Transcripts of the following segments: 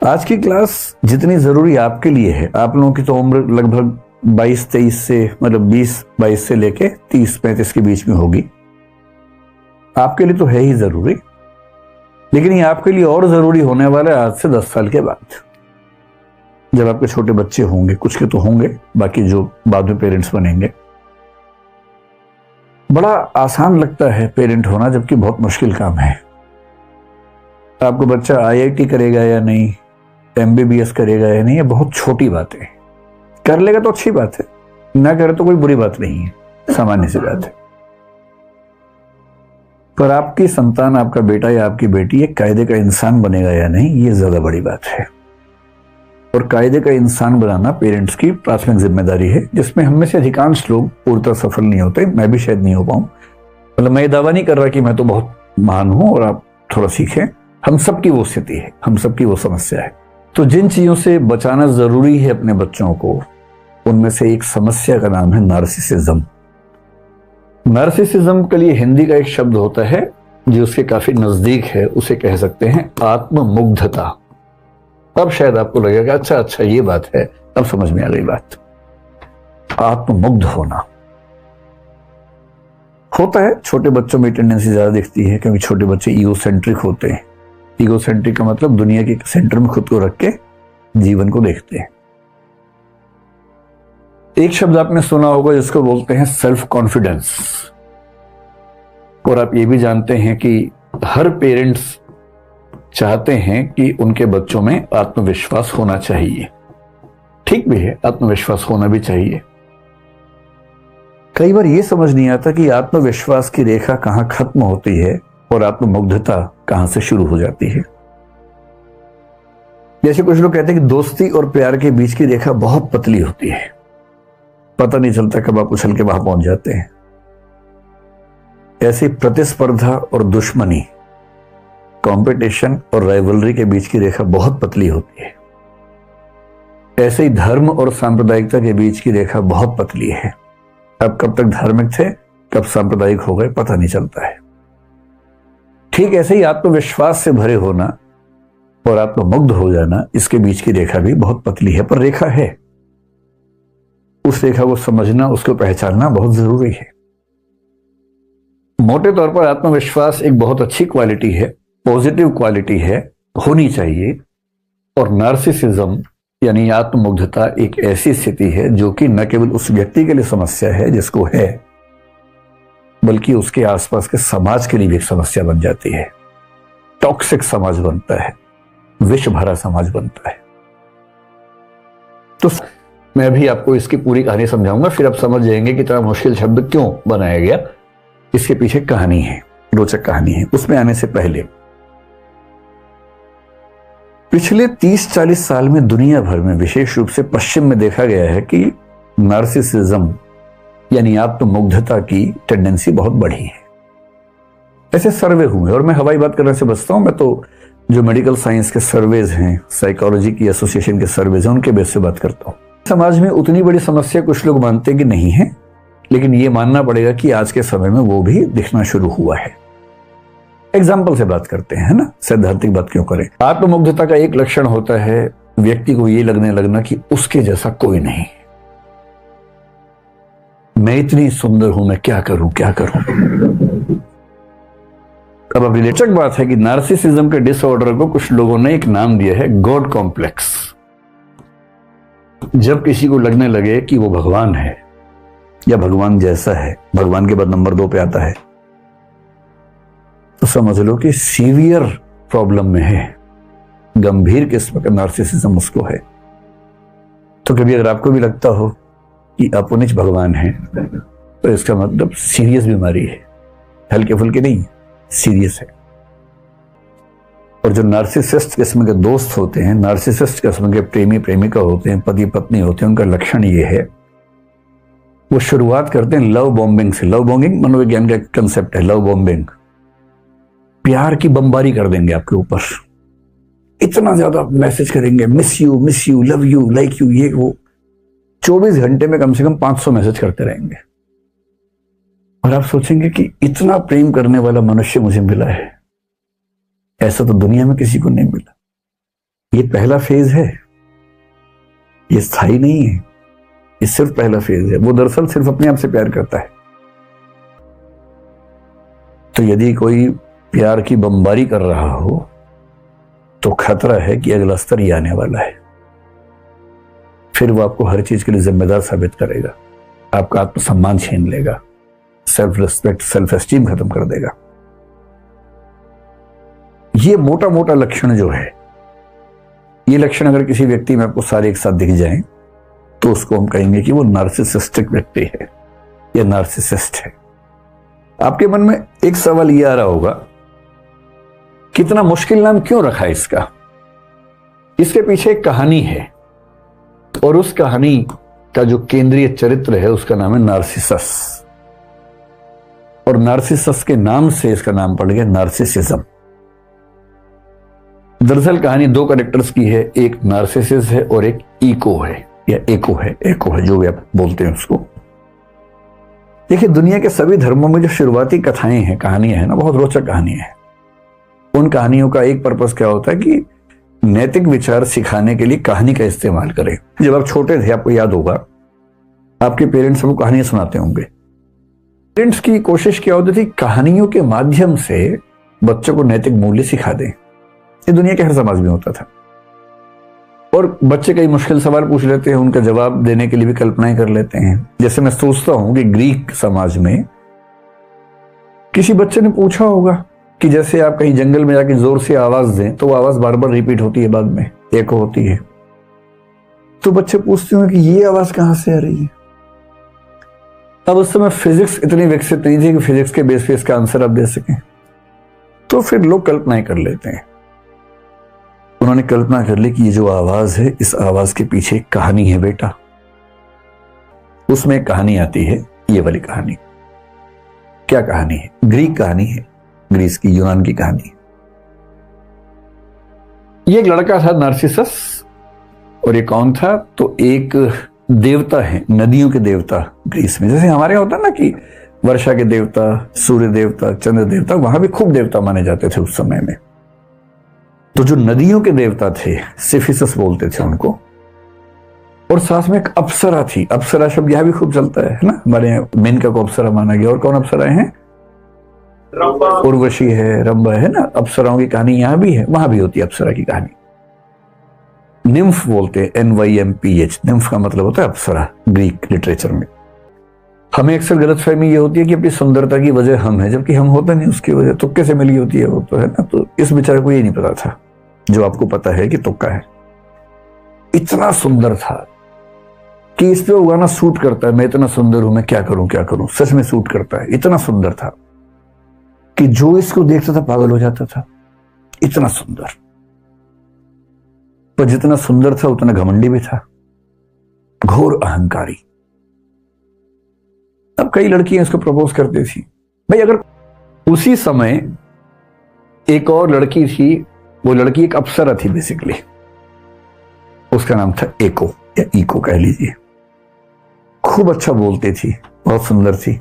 आज की क्लास जितनी जरूरी आपके लिए है, आप लोगों की तो उम्र लगभग 22-23 से मतलब 20-22 से लेके 30-35 के बीच में होगी। आपके लिए तो है ही जरूरी, लेकिन ये आपके लिए और जरूरी होने वाला है आज से 10 साल के बाद, जब आपके छोटे बच्चे होंगे। कुछ के तो होंगे, बाकी जो बाद में पेरेंट्स बनेंगे। बड़ा आसान लगता है पेरेंट होना, जबकि बहुत मुश्किल काम है। आपको बच्चा IIT करेगा या नहीं, MBBS करेगा या नहीं, ये बहुत छोटी बात है। कर लेगा तो अच्छी बात है, ना करे तो कोई बुरी बात नहीं है, सामान्य सी बात है। पर आपकी संतान, आपका बेटा या आपकी बेटी एक कायदे का इंसान बनेगा या नहीं, ये ज्यादा बड़ी बात है। और कायदे का इंसान बनाना पेरेंट्स की प्राथमिक जिम्मेदारी है, जिसमें हम में से अधिकांश लोग पूरी तरह सफल नहीं होते। मैं भी शायद नहीं हो पाऊं। मतलब मैं ये दावा नहीं कर रहा कि मैं तो बहुत महान हूं और आप थोड़ा सीखें। हम सबकी वो स्थिति है, हम सबकी वो समस्या है। तो जिन चीजों से बचाना जरूरी है अपने बच्चों को, उनमें से एक समस्या का नाम है नार्सिसिज्म। नार्सिसिज्म के लिए हिंदी का एक शब्द होता है जो उसके काफी नजदीक है, उसे कह सकते हैं आत्ममुग्धता। अब शायद आपको लगेगा अच्छा ये बात है, अब समझ में आ गई बात। आत्ममुग्ध होना होता है, छोटे बच्चों में टेंडेंसी ज्यादा दिखती है, क्योंकि छोटे बच्चे ईगोसेंट्रिक होते हैं। ईगोसेंट्रिक का मतलब दुनिया के सेंटर में खुद को रख के जीवन को देखते हैं। एक शब्द आपने सुना होगा जिसको बोलते हैं सेल्फ कॉन्फिडेंस। और आप ये भी जानते हैं कि हर पेरेंट्स चाहते हैं कि उनके बच्चों में आत्मविश्वास होना चाहिए। ठीक भी है, आत्मविश्वास होना भी चाहिए। कई बार यह समझ नहीं आता कि आत्मविश्वास की रेखा कहां खत्म होती है और आत्ममुग्धता कहां से शुरू हो जाती है। जैसे कुछ लोग कहते हैं कि दोस्ती और प्यार के बीच की रेखा बहुत पतली होती है, पता नहीं चलता कब आप उछल के वहां पहुंच जाते हैं। ऐसी प्रतिस्पर्धा और दुश्मनी, कंपटीशन और राइवलरी के बीच की रेखा बहुत पतली होती है। ऐसे ही धर्म और सांप्रदायिकता के बीच की रेखा बहुत पतली है। अब कब तक धार्मिक थे, कब सांप्रदायिक हो गए, पता नहीं चलता है। ठीक ऐसे ही आत्मविश्वास से भरे होना और आत्ममुग्ध हो जाना, इसके बीच की रेखा भी बहुत पतली है, पर रेखा है। उस रेखा को समझना, उसको पहचानना बहुत जरूरी है। मोटे तौर पर आत्मविश्वास एक बहुत अच्छी क्वालिटी है, पॉजिटिव क्वालिटी है, होनी चाहिए। और नार्सिसिज्म यानी आत्ममुग्धता एक ऐसी स्थिति है जो कि न केवल उस व्यक्ति के लिए समस्या है जिसको है, बल्कि उसके आसपास के समाज के लिए भी एक समस्या बन जाती है। टॉक्सिक समाज बनता है, विष भरा समाज बनता है। तो मैं भी आपको इसकी पूरी कहानी समझाऊंगा, फिर आप समझ जाएंगे कि इतना मुश्किल शब्द क्यों बनाया गया। इसके पीछे कहानी है, रोचक कहानी है। उसमें आने से पहले पिछले 30-40 साल में दुनिया भर में, विशेष रूप से पश्चिम में, देखा गया है कि नार्सिसिज्म यानी आत्ममुग्धता की टेंडेंसी बहुत बढ़ी है। ऐसे सर्वे हुए, और मैं हवाई बात करने से बचता हूं। मैं तो जो मेडिकल साइंस के सर्वेज हैं, साइकोलॉजी की एसोसिएशन के सर्वेज हैं, उनके बेस से बात करता हूं। समाज में उतनी बड़ी समस्या कुछ लोग मानते हैं कि नहीं है, लेकिन यह मानना पड़ेगा कि आज के समय में वो भी दिखना शुरू हुआ है। एग्जाम्पल से बात करते हैं, है ना, सैद्धांतिक बात क्यों करें। आत्ममुग्धता का एक लक्षण होता है व्यक्ति को ये लगने लगना कि उसके जैसा कोई नहीं, मैं इतनी सुंदर हूं, मैं क्या करूं। अब रिलेटेड बात है कि नार्सिसिज्म के डिसऑर्डर को कुछ लोगों ने एक नाम दिया है, गॉड कॉम्प्लेक्स। जब किसी को लगने लगे कि वो भगवान है या भगवान जैसा है, भगवान के बाद नंबर 2 पे आता है, तो समझ लो कि सीवियर प्रॉब्लम में है, गंभीर किस्म का नार्सिसिज्म उसको है। तो कभी अगर आपको भी लगता हो कि अपनिच भगवान है, तो इसका मतलब सीरियस बीमारी है, हल्के फुल्के नहीं, सीरियस है। और जो नार्सिसिस्ट किस्म के दोस्त होते हैं, नार्सिसिस्ट किस्म के प्रेमी प्रेमिका होते हैं, पति पत्नी होते हैं, उनका लक्षण ये है, वो शुरुआत करते हैं लव बॉम्बिंग से। लव बॉम्बिंग मनोविज्ञान का कंसेप्ट है, लव बॉम्बिंग। प्यार की बमबारी कर देंगे आपके ऊपर, इतना ज्यादा मैसेज करेंगे, miss you, love you, like you, ये वो। 24 घंटे में कम से कम 500 मैसेज करते रहेंगे। और आप सोचेंगे कि इतना प्रेम करने वाला मनुष्य मुझे मिला है, ऐसा तो दुनिया में किसी को नहीं मिला। ये पहला फेज है, ये स्थायी नहीं है, ये सिर्फ पहला फेज है। वो दरअसल सिर्फ अपने आप से प्यार करता है। तो यदि कोई प्यार की बमबारी कर रहा हो तो खतरा है कि अगला स्तर ये आने वाला है। फिर वो आपको हर चीज के लिए जिम्मेदार साबित करेगा, आपका आत्मसम्मान छीन लेगा, सेल्फ रिस्पेक्ट, सेल्फ एस्टीम खत्म कर देगा। ये मोटा मोटा लक्षण जो है, ये लक्षण अगर किसी व्यक्ति में आपको सारे एक साथ दिख जाएं तो उसको हम कहेंगे कि वो नार्सिसिस्टिक व्यक्ति है या नार्सिसिस्ट है। आपके मन में एक सवाल ये आ रहा होगा, कितना मुश्किल नाम क्यों रखा है इसका? इसके पीछे एक कहानी है और उस कहानी का जो केंद्रीय चरित्र है उसका नाम है नार्सिसस। और नार्सिसस के नाम से इसका नाम पड़ गया नार्सिसिज्म। दरअसल कहानी दो कैरेक्टर्स की है, एक नार्सिसिस है और एक ईको है या एको है जो भी आप बोलते हैं उसको। देखिए, दुनिया के सभी धर्मों में जो शुरुआती कथाएं हैं, कहानियां हैं ना, बहुत रोचक कहानियां हैं। उन कहानियों का एक पर्पस क्या होता है कि नैतिक विचार सिखाने के लिए कहानी का इस्तेमाल करें। जब आप छोटे थे, आपको याद होगा, आपके पेरेंट्स आपको कहानियां सुनाते होंगे। पेरेंट्स की कोशिश क्या होती थी, कहानियों के माध्यम से बच्चों को नैतिक मूल्य सिखा दें। ये दुनिया के हर समाज में होता था। और बच्चे कई मुश्किल सवाल पूछ लेते हैं, उनका जवाब देने के लिए भी कल्पनाएं कर लेते हैं। जैसे मैं सोचता हूं कि ग्रीक समाज में किसी बच्चे ने पूछा होगा कि जैसे आप कहीं जंगल में जाके जोर से आवाज दें तो वो आवाज बार बार रिपीट होती है, बाद में एको होती है। तो बच्चे पूछते होंगे कि ये आवाज कहां से आ रही है। अब उस समय फिजिक्स इतनी विकसित नहीं थी कि फिजिक्स के बेस पे इसका आंसर आप दे सकें। तो फिर लोग कल्पनाएं कर लेते हैं। उन्होंने कल्पना कर ली कि ये जो आवाज है, इस आवाज के पीछे एक कहानी है बेटा। उसमें एक कहानी आती है, ये वाली कहानी। क्या कहानी है? ग्रीक कहानी है, ग्रीस की, यूनान की कहानी। ये एक लड़का था नार्सिसस, और ये कौन था? तो एक देवता है, नदियों के देवता ग्रीस में। जैसे हमारे यहाँ होता है ना कि वर्षा के देवता, सूर्य देवता, चंद्र देवता, वहां भी खूब देवता माने जाते थे उस समय में। तो जो नदियों के देवता थे, सिफिसस बोलते थे उनको। और साथ में एक अप्सरा थी। अप्सरा शब्द यहां भी खूब चलता है ना, हमारे यहाँ मेनका को अप्सरा माना गया। और कौन अप्सराएं हैं? उर्वशी है, रंभा है ना। अप्सराओं की कहानी यहां भी है, वहां भी होती है अप्सरा की कहानी। निम्फ बोलते हैं, NYMPH। निम्फ का मतलब होता है अप्सरा ग्रीक लिटरेचर में। हमें अक्सर गलतफहमी ये होती है कि अपनी सुंदरता की वजह हम है, जबकि हम होते नहीं। उसकी वजह तुक्के से मिली होती है वो, तो है ना। तो इस बेचारे को ये नहीं पता था जो आपको पता है कि तुक्का है। इतना सुंदर था कि इस पे वो गाना सूट करता है, मैं इतना सुंदर हूं, मैं क्या करूं। सच में सूट करता है। इतना सुंदर था कि जो इसको देखता था पागल हो जाता था। इतना सुंदर, पर जितना सुंदर था उतना घमंडी भी था, घोर अहंकारी। अब कई लड़कियां इसको प्रपोज करती थी। भाई, अगर उसी समय एक और लड़की थी, वो लड़की एक अप्सरा थी बेसिकली। उसका नाम था एको या ईको कह लीजिए। खूब अच्छा बोलती थी, बहुत सुंदर थी।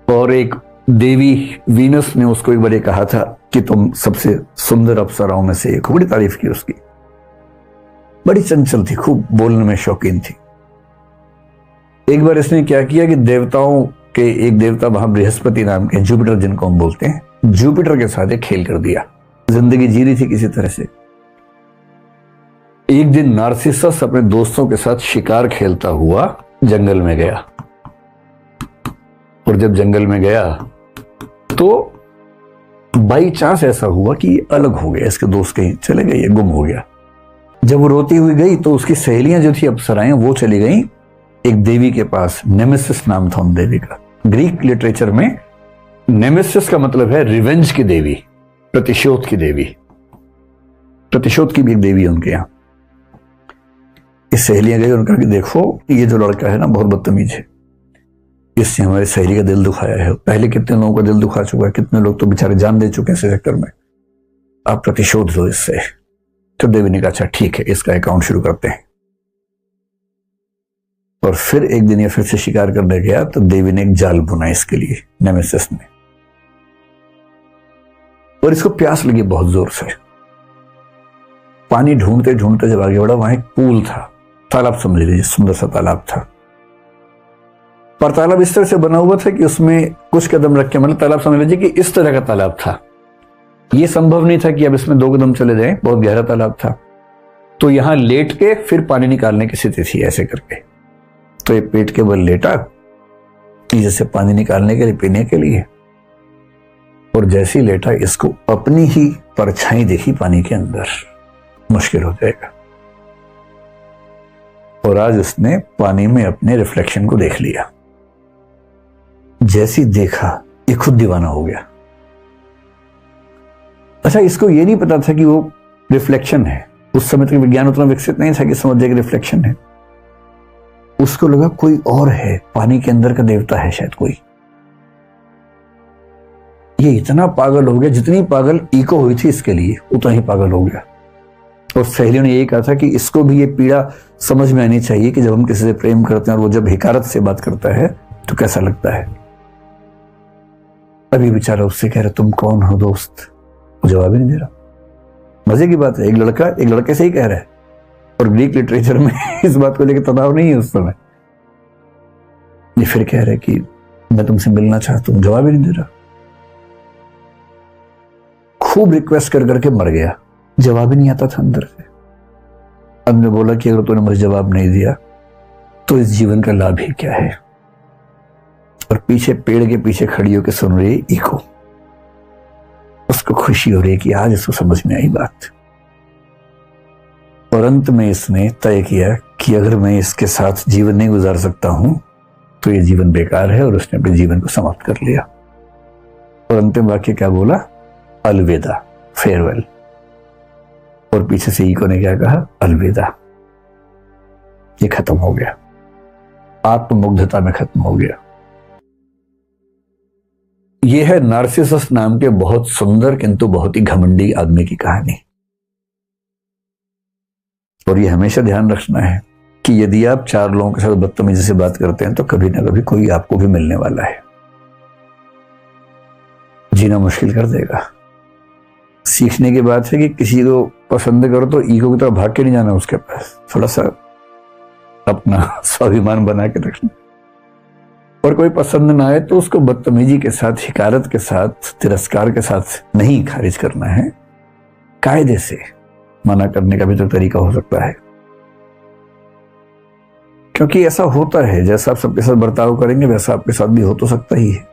और एक देवी वीनस ने उसको एक बार कहा था कि तुम सबसे सुंदर अप्सराओं में से एक हो। बड़ी तारीफ की उसकी। बड़ी चंचल थी, खूब बोलने में शौकीन थी। एक बार इसने क्या किया कि देवताओं के एक देवता वहां बृहस्पति नाम के, जुपिटर जिनको हम बोलते हैं, जुपिटर के साथ एक खेल कर दिया। जिंदगी जी रही थी किसी तरह से। एक दिन नार्सिसस अपने दोस्तों के साथ शिकार खेलता हुआ जंगल में गया। और जब जंगल में गया तो बाई चांस ऐसा हुआ कि अलग हो गया, इसके दोस्त कहीं चले गए, गुम हो गया। जब वो रोती हुई गई तो उसकी सहेलियां जो थी अप्सराएं, वो चली गई एक देवी के पास। नेमेसिस नाम था उन देवी का। ग्रीक लिटरेचर में नेमेसिस का मतलब है रिवेंज की देवी, प्रतिशोध की देवी। प्रतिशोध की भी एक देवी है उनके यहां। इस सहेलियां गई, उनका कि देखो ये जो लड़का है ना, बहुत बदतमीज है, इससे हमारी सहेली का दिल दुखाया है। पहले कितने लोगों का दिल दुखा चुका है, कितने लोग तो बेचारे जान दे चुके हैं इस चक्कर में। आप प्रतिशोध लो इससे। तो देवी ने कहा अच्छा ठीक है, इसका अकाउंट शुरू करते हैं। और फिर एक दिन ये फिर से शिकार करने गया तो देवी ने एक जाल बुना इसके लिए, नेमेसिस ने। और इसको प्यास लगी बहुत जोर से। पानी ढूंढते ढूंढते जब आगे बढ़ा, वहां एक पूल था, तालाब समझ लीजिए, सुंदर सा तालाब था। पर तालाब इस तरह से बना हुआ था कि उसमें कुछ कदम रख के, मतलब तालाब समझ लीजिए कि इस तरह का तालाब था। यह संभव नहीं था कि अब इसमें 2 कदम चले जाएं, बहुत गहरा तालाब था। तो यहां लेट के फिर पानी निकालने की स्थिति थी, ऐसे करके। तो ये पेट के बल लेटा जैसे पानी निकालने के लिए, पीने के लिए, और जैसे ही लेटा इसको अपनी ही परछाई देखी पानी के अंदर, मुश्किल हो जाएगा। और आज उसने पानी में अपने रिफ्लेक्शन को देख लिया। जैसी देखा, ये खुद दीवाना हो गया। अच्छा, इसको ये नहीं पता था कि वो रिफ्लेक्शन है। उस समय तक विज्ञान उतना विकसित नहीं था कि समझ जाए कि रिफ्लेक्शन है। उसको लगा कोई और है, पानी के अंदर का देवता है शायद कोई। ये इतना पागल हो गया, जितनी पागल इको हुई थी इसके लिए, उतना ही पागल हो गया। और सहेलियों ने यही कहा था कि इसको भी ये पीड़ा समझ में आनी चाहिए कि जब हम किसी से प्रेम करते हैं और वो जब हिकारत से बात करता है तो कैसा लगता है। अभी बेचारा उससे कह रहा, तुम कौन हो दोस्त? वो जवाब ही नहीं दे रहा। मजे की बात है, एक लड़का एक लड़के से ही कह रहा है, और ग्रीक लिटरेचर में इस बात को लेकर तनाव नहीं है उस समय। ये फिर कह रहे कि मैं तुमसे मिलना चाहता हूं, जवाब ही नहीं दे रहा। खूब रिक्वेस्ट कर करके मर गया, जवाब ही नहीं आता था अंदर से। अब ने बोला कि अगर तूने मुझे जवाब नहीं दिया तो इस जीवन का लाभ ही क्या है। और पीछे पेड़ के पीछे खड़ी होकर सुन रही इको, उसको खुशी हो रही कि आज इसको समझ में आई बात। और अंत में इसने तय किया कि अगर मैं इसके साथ जीवन नहीं गुजार सकता हूं तो ये जीवन बेकार है, और उसने अपने जीवन को समाप्त कर लिया। और अंतिम वाक्य क्या बोला? अलविदा, फेयरवेल। और पीछे से इको ने क्या कहा? अलविदा। ये खत्म हो गया, आत्ममुग्धता में खत्म हो गया। यह है नार्सिसस नाम के बहुत सुंदर किंतु बहुत ही घमंडी आदमी की कहानी। और ये हमेशा ध्यान रखना है कि यदि आप 4 लोगों के साथ बदतमीजी से बात करते हैं तो कभी ना कभी कोई आपको भी मिलने वाला है, जीना मुश्किल कर देगा। सीखने की बात है कि किसी को पसंद करो तो ईगो की तरफ भाग के नहीं जाना उसके पास, थोड़ा सा अपना स्वाभिमान बना के रखना। और कोई पसंद ना आए तो उसको बदतमीजी के साथ, हिकारत के साथ, तिरस्कार के साथ नहीं खारिज करना है, कायदे से मना करने का भी तो तरीका हो सकता है। क्योंकि ऐसा होता है, जैसा आप सबके साथ बर्ताव करेंगे वैसा आपके साथ भी हो तो सकता ही है।